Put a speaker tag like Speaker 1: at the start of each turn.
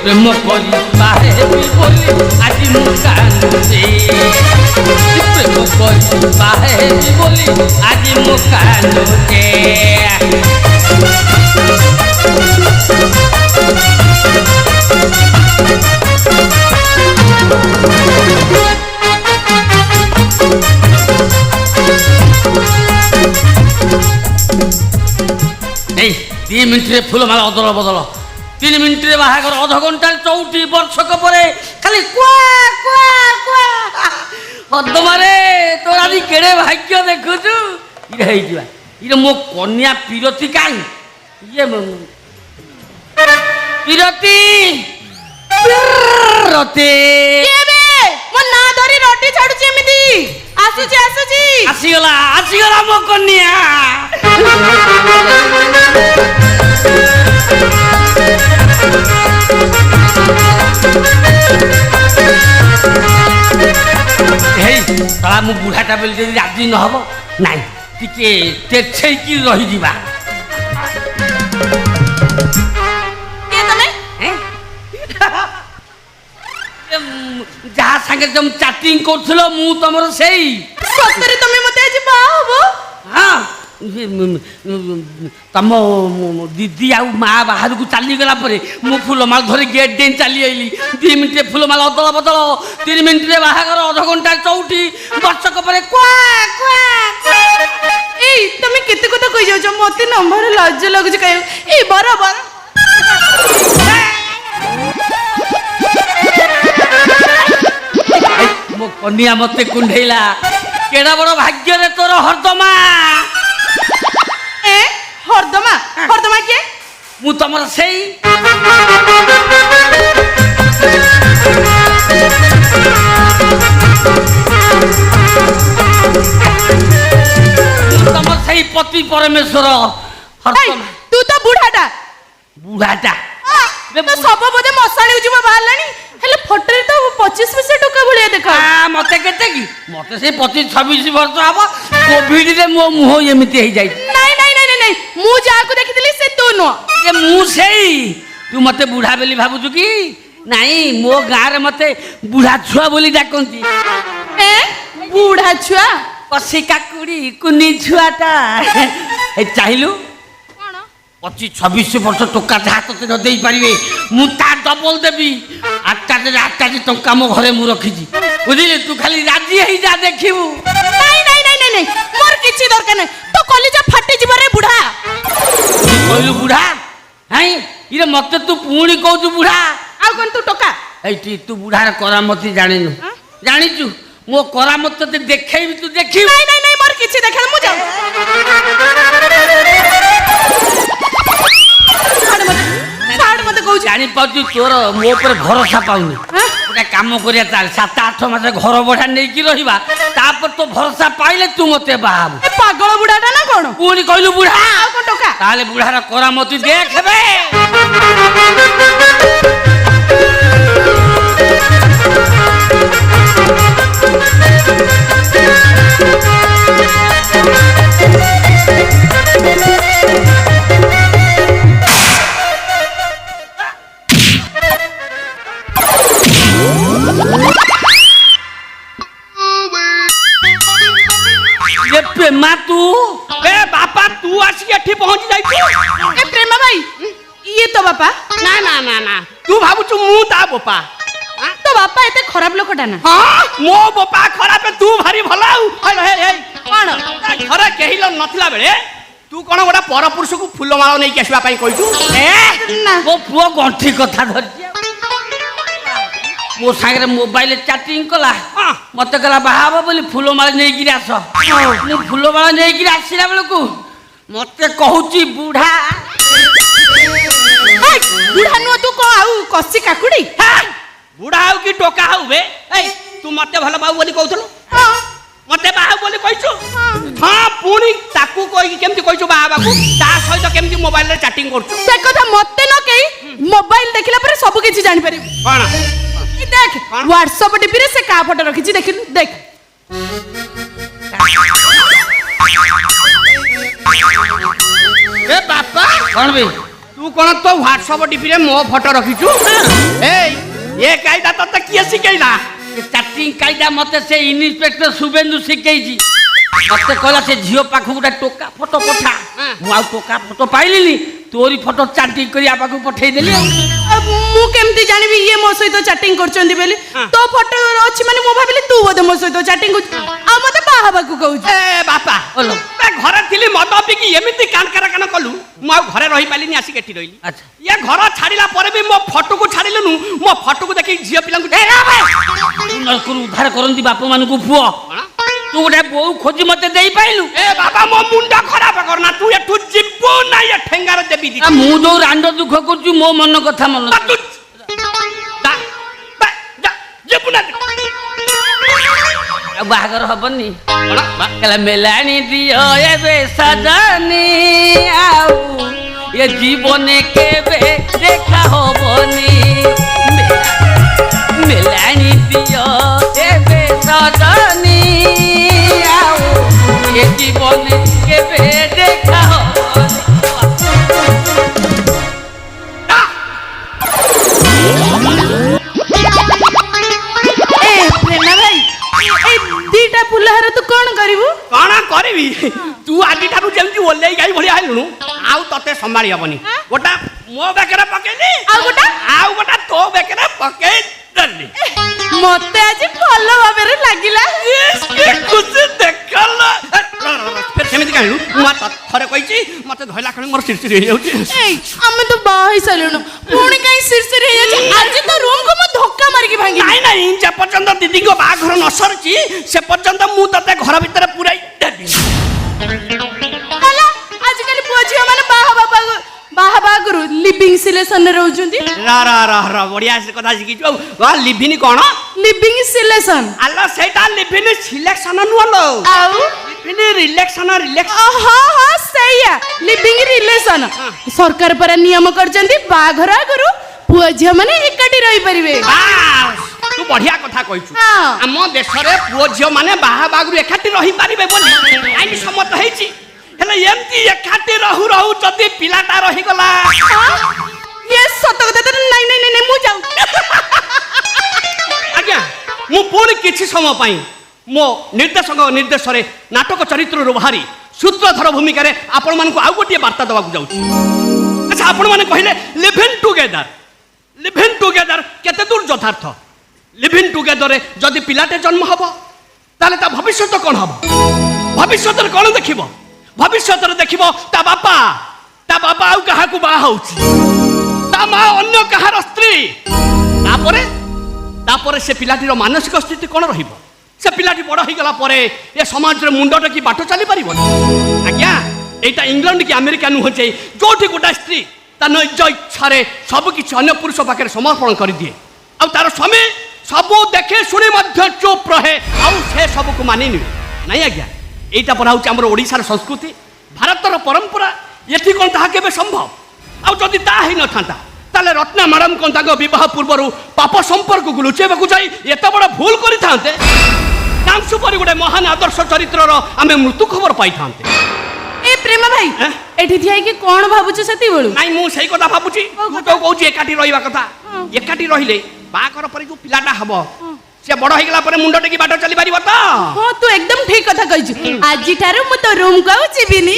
Speaker 1: ପ୍ରେମ କରି ବାହେବି ବୋଲି ଆଜି ମୁଁ କାନ୍ଦୁଛି ପ୍ରେମ କରି ବାହେବି ବୋଲି ଆଜି ମୁଁ କାନ୍ଦୁଛି এই 2 মিনিটରେ ଫୁଲମାଳ ଅଦଳ ବଦଳ 3 ମିନିଟରେ ବାହାଘର ଅଧ ଘଣ୍ଟାରେ 34 ବର୍ଷକ ପରେ ଖାଲି ପଦ୍ମାରେ ତୋର ଆଜି କେଡ଼େ ଭାଗ୍ୟ ଦେଖୁଛୁ ଇଏ ହେଇଯିବା ଇଏ ମୋ କନ୍ୟା ପିରତି କାହିଁ ଇଏ ପିରତି ରତି
Speaker 2: ମୋ ନା ଧରି ରଟି ଛାଡୁଛି ଏମିତି ଆସୁଛି
Speaker 1: ଆସିଗଲା ମୋ କନ୍ୟା ହେଇ ତାହା ମୁଁ ବୁଢ଼ାଟା ବୋଲି ଯଦି ରାଜି ନହେବ ନାଇଁ ଟିକେ ତେଛେଇକି ରହିଯିବା ଯାହା ସାଙ୍ଗରେ ତମେ ଚାଟିଂ କରୁଥିଲ ମୁଁ ତମର ସେଇ
Speaker 2: ସତରେ ତମେ ମତେ ଆଜି ବାହା ହବ
Speaker 1: ହଁ ତମ ଦିଦି ଆଉ ମା ବାହାରକୁ ଚାଲିଗଲା ପରେ ମୁଁ ଫୁଲମାଳ ଧରି ଗେଟ୍ ଡେଇଁ ଚାଲି ଆଇଲି 2 ମିନିଟରେ ଫୁଲମାଳ ଅଦଳ ବଦଳ 3 ମିନିଟରେ ବାହାଘର ଅଧ ଘଣ୍ଟା 34 ବର୍ଷକ ପରେ
Speaker 2: ଏଇ ତମେ କେତେ କଥା କହି ଯାଉଛ ମତେ ନମ୍ବର ଲାଜ ଲାଗୁଛି କାଇଁ ଏଇ ବରାବର
Speaker 1: ମୋ କନ୍ୟା ମତେ କୁଣ୍ଢେଇଲା କେଡା ବଡ ଭାଗ୍ୟରେ ତୋର ହରଦମା
Speaker 2: ହରଦମା କିଏ
Speaker 1: ମୁଁ ତମର ସେଇ ତମର ସେଇ ପତି ପରମେଶ୍ୱର ହରଦମା
Speaker 2: ତୁ ତ ବୁଢାଟା ସବୁ ବୋଧେ ମଶାଣି ଯିବ ବାହାରିଲାଣି ହେଲେ ଫଟୋରେ ତ 25 ଟଙ୍କା ଭଳିଆ ଦେଖା
Speaker 1: ମତେ କେତେ କି ମତେ ସେଇ 25-26 ବର୍ଷ ହବ କୋଭିଡରେ ମୋ ମୁହଁ ଏମିତି ହେଇଯାଇଛି
Speaker 2: ନାଇଁ ମୁଁ ଯାହାକୁ ଦେଖିଥିଲି ସେ ତୁ ନୁହଁ
Speaker 1: ମୁଁ ସେଇ ତୁ ମତେ ବୁଢା ବୋଲି ଭାବୁଛୁ କି ନାଇଁ ମୋ ଗାଁରେ ମତେ ବୁଢା ଛୁଆ ବୋଲି ଡାକନ୍ତି
Speaker 2: ବୁଢା ଛୁଆ
Speaker 1: କଷି କାକୁଡି କୁନି ଛୁଆଟା ଚାହିଁଲୁ 25-26 ବର୍ଷ ଟଙ୍କା ଯାହା ତତେ ନ ଦେଇପାରିବେ ମୁଁ ତା ଡବଲ ଦେବି 8ଟା ଟଙ୍କା ମୋ ଘରେ ମୁଁ ରଖିଛି ବୁଝିଲେ ତୁ ଖାଲି ରାଜି ହେଇଯା ଦେଖିବୁ
Speaker 2: ନାଇଁ ମୋର କିଛି ଦରକାର ନାହିଁ ତୋ କଲିଜା ଫାଟି ଯିବ ରେ ବୁଢା
Speaker 1: କହିଲୁ ବୁଢା ହାଇଁ ଇରେ ମତେ ତୁ ପୁଣି କହୁଛୁ ବୁଢା
Speaker 2: ଆଉ କଣ ତୁ ଟୋକା
Speaker 1: ଏଇଠି ତୁ ବୁଢାର କରାମତି ଜାଣିନୁ ଜାଣିଛୁ ମୋ କରାମତି ତତେ ଦେଖେଇବି ତୁ ଦେଖିବୁ
Speaker 2: ନାଇଁ ମୋର କିଛି ଦେଖା ମୁଁ ଯାଉ ମତେ କହୁଛି
Speaker 1: ଜାଣିପାରୁଛୁ ତୋର ମୋ ଉପରେ ଭରସା ପାଉନି ଗୋଟେ କାମ କରିବା ଚାଲେ 7-8 ମାସ ଘର ଭଡ଼ା ନେଇକି ରହିବା ତାପରେ ତ ଭରସା ପାଇଲେ ତୁ ମତେ ବାହା ହବୁ
Speaker 2: ପାଗଳ ବୁଢାଟା ନା କଣ
Speaker 1: ପୁଣି କହିଲୁ ବୁଢା
Speaker 2: ଆଉ କଣ ଟୋକା
Speaker 1: ତାହେଲେ ବୁଢାର କରାମତି ଦେଖବେ प्रेमा तू बापा तू आसिक एठी पहुंच जाइछु
Speaker 2: ए प्रेमा भाई ये तो बापा
Speaker 1: ना तू भाबुछु मु ता बापा
Speaker 2: तो बापा एते खराब लोकटा ना
Speaker 1: हां मो बापा खराब तू भारी भलाउ हे
Speaker 2: कोन
Speaker 1: घरे केहिल नथिला बेले तू कोन गोटा परपुरुष को फूलमाळ नै के आसीबा पई कहिछु
Speaker 2: ना
Speaker 1: मो पुओ गंठी कथा धरछि मो सागरे मोबाइल चैटिंग कला मत कला बाहाब बोली फूलमाला नहीं गिरी आस मु फूलमाला नहीं गिरी आसिला बेलकू मते कहूची बुढ़ा
Speaker 2: बुढ़ा नु तू को आउ कसी काकुड़ी
Speaker 1: बुढ़ा आउ की टोका आउ बे ए तू मते भलो बाऊ बोली कहथलो मते बाहा बोली कहिछु हां पुणी ताकू कहि केमति कहिछु बाहा बाकू ता सहित केमति मोबाइल रे चैटिंग करछु
Speaker 2: से कथा मते न कहि मोबाइल देखिला पर सब किछि जानि पारि
Speaker 1: कोन
Speaker 2: देख व्हाट्सएप टीवी रे से का फोटो रखिछि देखिलु देख
Speaker 1: ए बापा कोन बे तू कौन तो व्हाट्सएप डीपी रे मो फोटो रखिछु ए ये कायदा तते किए सिकेइला
Speaker 3: चैटिंग कायदा मते से इन्स्पेक्टर शुभेंदु शिखेइजी मते कहला से झियो पाखु गोटा टोका फोटो पठा मु आ टोका फोटो पाइलिनी तोरी फोटो चैटिंग करिया पाखु पठेई देली
Speaker 2: मु केमती जानिबी ये मो सहित चैटिंग करचंदी बेली तो फोटो अछि माने मो भाबिली तू बोधे मो सहित चैटिंग कर आ मते बाहाबाकू कहू
Speaker 1: ए बापा
Speaker 3: ओलो
Speaker 1: मैं घरे थिली मद पिकी एमिति कान कान कलु मु आ घरे रही पालिनी आसी केटी रहिली
Speaker 3: अच्छा
Speaker 1: ये घर छाड़िला परे भी मो फोटो को छाड़िलनु मो फोटो को देखि झियो पिला को
Speaker 3: नलकुरु उद्धार करंदी बाप मान को पुओ तू गोटे बो खोजी मते देई पाइलु
Speaker 1: ए बाबा मो मुंडा खराब करना तू एठु जिब्बो ना ये ठेंगार देबी दी
Speaker 3: मु जो रांड दुख करछु मो मन कथा मन
Speaker 1: तू जा जा जिब्बो ना
Speaker 3: बाहागर हबनी कला मेलानी दियो एबे सजनी आउ ये जीवने केबे देखा होबनी मेलानी दियो एबे सजनी आउ ये जीवने केबे देखा होबनी
Speaker 2: ए प्रेमा भाई ए दीटा पुलहार तू कोन करिवु
Speaker 1: कौन करबी तू आदि ठाकू जेमती ओल्लै गाई भलिया आइलुनु आउ तते संभाळी हबनी गोटा मो बेकरे पकेली आउ गोटा तो बेकरे पकेई दली
Speaker 2: मते आज भलो भाबेरे लागिला
Speaker 1: के कुछ देखल फिर सेमिति कहलु मु थरे कहिची मते धइला खणे मोर सिरसिर हे जाउची
Speaker 2: ए हम तो बाही सलुनु पुणी कहीं सिरसिर हे जाची आज तो रूम को मो धक्का मार के भांगी
Speaker 1: नहीं नहीं जे पर्यंत दीदी को बाघर न सरची से पर्यंत मु तते घर भीतर पुराई देबी
Speaker 2: हला आजकल पुअझिया माने बाहा गुरु लिविंग सिलेक्शन रे रहउछंती
Speaker 1: रा बढ़िया से कथा शिखिछु वा लिभिनी कोन
Speaker 2: लिविंग सिलेक्शन
Speaker 1: आला सेटा लिभिनी सिलेक्शन नुलो
Speaker 2: आउ
Speaker 1: लिभिनी रिलेक्शन
Speaker 2: हां हां सहीया लिविंग रिलेशन सरकार पर नियम करचंती बाघर गुरु पुअझिया माने एकाटी रही परिबे
Speaker 1: तू बढ़िया कथा कहिछु हम देश रे पुओ झियो माने बाहा बागरु एकाटी रही पारिबे बोली आइन सम्मत हेछि हेले एमती एकाटी रहु रहु जदी पिलाटा रही गला
Speaker 2: ये सत कथा नहीं नहीं नहीं मु जाऊ
Speaker 1: आज्ञा मु पूर्ण किछि समय पाई मो निर्देशक निर्देश रे नाटक चरित्र रो बाहरी सूत्रधर भूमिका रे आपण मान को आउ गोटे वार्ता दवा को जाउछि अच्छा आपण माने कहिले लिव इन टुगेदर केते दूर यथार्थ लिव इन टुगेदर रे जदी पिलाटे जन्म हबो ताले ता भविष्यत कोन हबो भविष्यत रे कोन देखिबो भविष्यत रे देखिबो ता बापा आउ कहा को बा होउछि ता मा अन्य कहार स्त्री तापरे से पिलाटीर मानसिक स्थिति कोन रहिबो से पिलाटी बड़ हो गला परे ए समाज रे मुंडट की बाटो चली परिबो आज्ञा एटा इंग्लैंड की अमेरिका नु होचे जोठी गोटा स्त्री ता निज इच्छा रे सब किछ अन्य पुरुष पाखे समर्पण कर दिए आ तार स्वामी सब देखे सुनी मध्य चुप रहे आ से सब को मानि नि नहीं आज्ञा एटा परा होचे हमर ओडिसा र संस्कृति भारत र परंपरा एथि कोन ताहा केबे संभव आ जदी ता ही न थांता ताले रत्ना मैडम कोन ताको विवाह पूर्व पाप संपर्क को लुचेबा को जाई एत बड़ भूल करि थांते तांसु परि गोटे महान आदर्श चरित्र रो आमे मृत्यु खबर पाई थांते
Speaker 2: ए प्रेम भाई एठी थिया कि कोन भाबुछ सेति बोलू
Speaker 1: नाही मु सही कथा भाबुची तू तो कहूची एकाठी रहिबा कथा एकाठी रहिले बाकर परे जो पिलाटा हबो से बड़ हो गला परे मुंडो टेकी बाटो चली पारिबो त
Speaker 2: हां तू एकदम ठीक कथा कहिछु आजि थारु मु तो रूम को आउ जिबिनी